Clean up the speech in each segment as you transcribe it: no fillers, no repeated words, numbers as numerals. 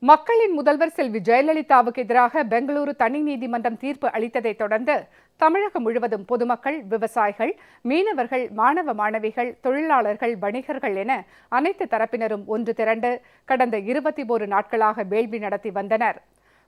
மக்களின் முதல்வர் செல்வி ஜெயலலிதாவுக்கு எதிராக பெங்களூரு தனி நீதிமன்றம் தீர்ப்பு அளித்ததை தொடர்ந்து தமிழகம் முழுவதும் பொதுமக்கள், விவசாயிகள், மீனவர்கள், மாணவ மாணவிகள், தொழிலாளர்கள், வணிகர்கள் என அனைத்து தரப்பினரும் ஒன்று திரண்டு கடந்த 21 நாட்களாக வேள்வி நடத்தி வந்தனர்.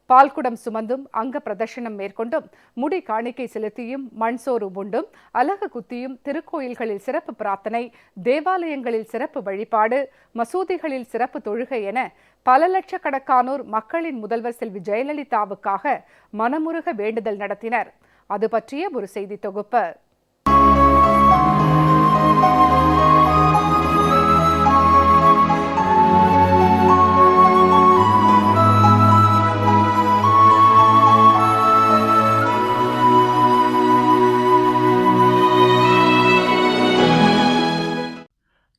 பால்குடம் சுமந்தும், அங்க பிரதர்ஷனம் மேற்கொண்டும், முடி காணிக்கை செலுத்தியும், மண்சோறு உண்டும், அலகு குத்தியும், திருக்கோயில்களில் சிறப்பு பிரார்த்தனை, தேவாலயங்களில் சிறப்பு வழிபாடு, மசூதிகளில் சிறப்பு தொழுகை என பல லட்சக்கணக்கானோர் மக்களின் முதல்வர் செல்வி ஜெயலலிதாவுக்காக மனமுருக வேண்டுதல் நடத்தினர். அது பற்றிய ஒரு செய்தி தொகுப்பு.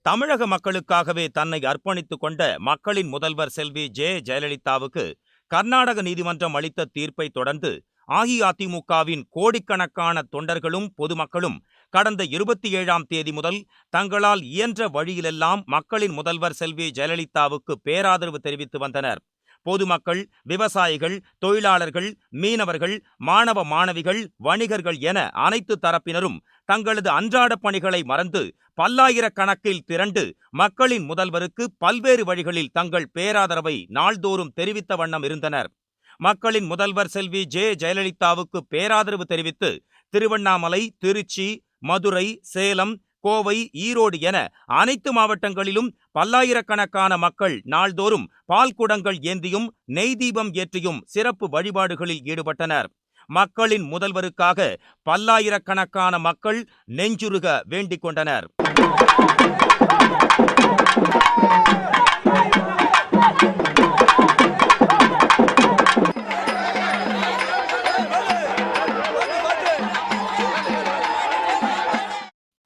தமிழக மக்களுக்காகவே தன்னை அர்ப்பணித்துக் கொண்ட மக்களின் முதல்வர் செல்வி ஜெயலலிதாவுக்கு கர்நாடக நீதிமன்றம் அளித்த தீர்ப்பை தொடர்ந்து அஇஅதிமுகவின் கோடிக்கணக்கான தொண்டர்களும் பொதுமக்களும் கடந்த 27ஆம் தேதி முதல் தங்களால் இயன்ற வழியிலெல்லாம் மக்களின் முதல்வர் செல்வி ஜெயலலிதாவுக்கு பேராதரவு தெரிவித்து வந்தனர். பொதுமக்கள், விவசாயிகள், தொழிலாளர்கள், மீனவர்கள், மாணவ மாணவிகள், வணிகர்கள் என அனைத்து தரப்பினரும் தங்களது அன்றாட பணிகளை மறந்து பல்லாயிரக்கணக்கில் திரண்டு மக்களின் முதல்வருக்கு பல்வேறு வழிகளில் தங்கள் பேராதரவை நாள்தோறும் தெரிவித்த வண்ணம் இருந்தனர். மக்களின் முதல்வர் செல்வி ஜெயலலிதாவுக்கு பேராதரவு தெரிவித்து திருவண்ணாமலை, திருச்சி, மதுரை, சேலம், கோவை, ஈரோடு என அனைத்து மாவட்டங்களிலும் பல்லாயிரக்கணக்கான மக்கள் நாள்தோறும் பால்குடங்கள் ஏந்தியும், நெய் தீபம் ஏற்றியும் சிறப்பு வழிபாடுகளில் ஈடுபட்டனர். மக்களின் முதல்வருக்காக பல்லாயிரக்கணக்கான மக்கள் நெஞ்சுருக வேண்டிக் கொண்டனர்.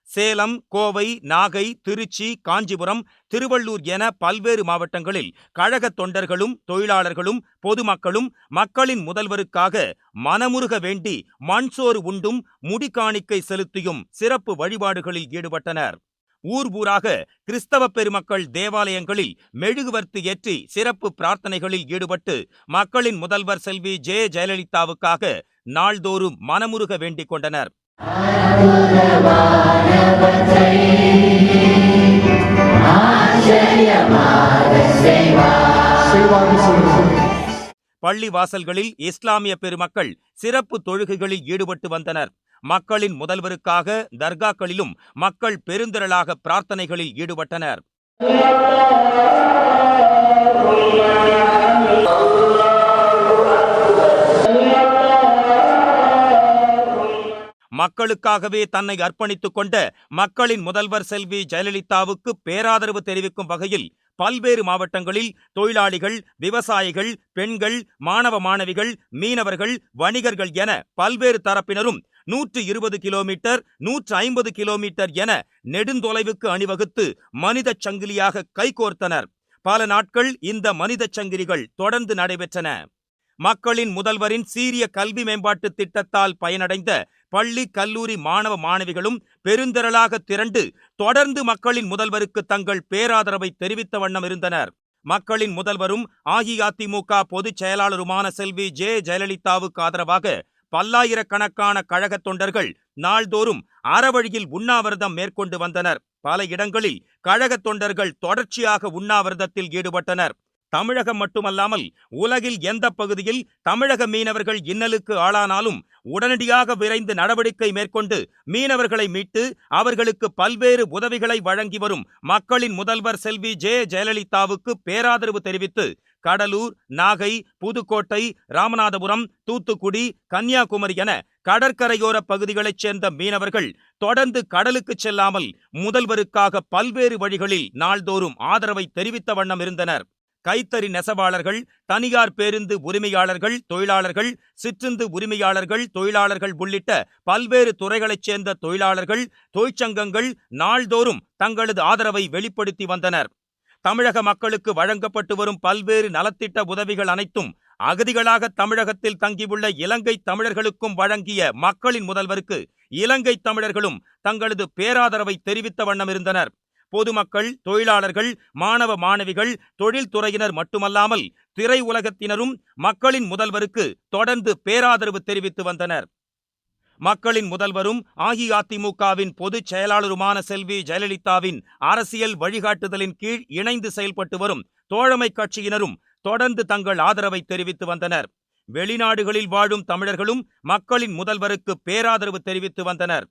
சேலம், கோவை, நாகை, திருச்சி, காஞ்சிபுரம், திருவள்ளூர் என பல்வேறு மாவட்டங்களில் கழக தொண்டர்களும், தொழிலாளர்களும், பொதுமக்களும் மக்களின் முதல்வருக்காக மனமுருக வேண்டி மண்சோறு உண்டும், முடிக்காணிக்கை செலுத்தியும் சிறப்பு வழிபாடுகளில் ஈடுபட்டனர். ஊர் ஊராக கிறிஸ்தவ பெருமக்கள் தேவாலயங்களில் மெழுகுவர்த்தி ஏற்றி சிறப்பு பிரார்த்தனைகளில் ஈடுபட்டு மக்களின் முதல்வர் செல்வி ஜெயலலிதாவுக்காக நாள்தோறும் மனமுருக வேண்டிக் கொண்டனர். பள்ளி வாசல்களில் இஸ்லாமிய பெருமக்கள் சிறப்பு தொழுகைகளில் ஈடுபட்டு வந்தனர். மக்களின் முதல்வருக்காக தர்காக்களிலும் மக்கள் பெருந்திரளாக பிரார்த்தனைகளில் ஈடுபட்டனர். மக்களுக்காகவே தன்னை அர்ப்பணித்துக் கொண்ட மக்களின் முதல்வர் செல்வி ஜெயலலிதாவுக்கு பேராதரவு தெரிவிக்கும் வகையில் பல்வேறு மாவட்டங்களில் தொழிலாளிகள், விவசாயிகள், பெண்கள், மாணவ மாணவிகள், மீனவர்கள், வணிகர்கள் என பல்வேறு தரப்பினரும் 120 கிலோமீட்டர், 150 கிலோமீட்டர் என நெடுந்தொலைவுக்கு அணிவகுத்து மனித சங்கிலியாக கைகோர்த்தனர். பல நாட்கள் இந்த மனித சங்கிலிகள் தொடர்ந்து நடைபெற்றன. மக்களின் முதல்வரின் சீரிய கல்வி மேம்பாட்டு திட்டத்தால் பயனடைந்த பள்ளி, கல்லூரி மாணவ மாணவிகளும் பெருந்திரளாக திரண்டு தொடர்ந்து மக்களின் முதல்வருக்கு தங்கள் பேராதரவை தெரிவித்த வண்ணம் இருந்தனர். மக்களின் முதல்வரும் அஇஅதிமுக பொதுச் செயலாளருமான செல்வி ஜெயலலிதாவுக்கு ஆதரவாக பல்லாயிரக்கணக்கான கழக தொண்டர்கள் நாள்தோறும் அறவழியில் உண்ணாவிரதம் மேற்கொண்டு வந்தனர். பல இடங்களில் கழக தொண்டர்கள் தொடர்ச்சியாக உண்ணாவிரதத்தில் ஈடுபட்டனர். தமிழகம் மட்டுமல்லாமல் உலகில் எந்த பகுதியில் தமிழக மீனவர்கள் இன்னலுக்கு ஆளானாலும் உடனடியாக விரைந்து நடவடிக்கை மேற்கொண்டு மீனவர்களை மீட்டு அவர்களுக்கு பல்வேறு உதவிகளை வழங்கி வரும் மக்களின் முதல்வர் செல்வி ஜெயலலிதாவுக்கு பேராதரவு தெரிவித்து கடலூர், நாகை, புதுக்கோட்டை, ராமநாதபுரம், தூத்துக்குடி, கன்னியாகுமரி என கடற்கரையோர பகுதிகளைச் சேர்ந்த மீனவர்கள் தொடர்ந்து கடலுக்கு செல்லாமல் முதல்வருக்காக பல்வேறு வழிகளில் நாள்தோறும் ஆதரவை தெரிவித்த வண்ணம் இருந்தனர். கைத்தறி நெசவாளர்கள், தனியார் பேருந்து உரிமையாளர்கள், தொழிலாளர்கள், சிற்றுந்து உரிமையாளர்கள், தொழிலாளர்கள் உள்ளிட்ட பல்வேறு துறைகளைச் சேர்ந்த தொழிலாளர்கள், தொழிற்சங்கங்கள் நாள்தோறும் தங்களது ஆதரவை வெளிப்படுத்தி வந்தனர். தமிழக மக்களுக்கு வழங்கப்பட்டு வரும் பல்வேறு நலத்திட்ட உதவிகள் அனைத்தும் அகதிகளாக தமிழகத்தில் தங்கியுள்ள இலங்கை தமிழர்களுக்கும் வழங்கிய மக்களின் முதல்வருக்கு இலங்கை தமிழர்களும் தங்களது பேராதரவை தெரிவித்த வண்ணம் இருந்தனர். பொதுமக்கள், தொழிலாளர்கள், மாணவ மாணவிகள், தொழில்துறையினர் மட்டுமல்லாமல் திரையுலகத்தினரும் மக்களின் முதல்வருக்கு தொடர்ந்து பேராதரவு தெரிவித்து வந்தனர். மக்களின் முதல்வரும் அஇஅதிமுகவின் பொதுச் செயலாளருமான செல்வி ஜெயலலிதாவின் அரசியல் வழிகாட்டுதலின் கீழ் இணைந்து செயல்பட்டு வரும் தோழமை கட்சியினரும் தொடர்ந்து தங்கள் ஆதரவை தெரிவித்து வந்தனர். வெளிநாடுகளில் வாழும் தமிழர்களும் மக்களின் முதல்வருக்கு பேராதரவு தெரிவித்து வந்தனர்.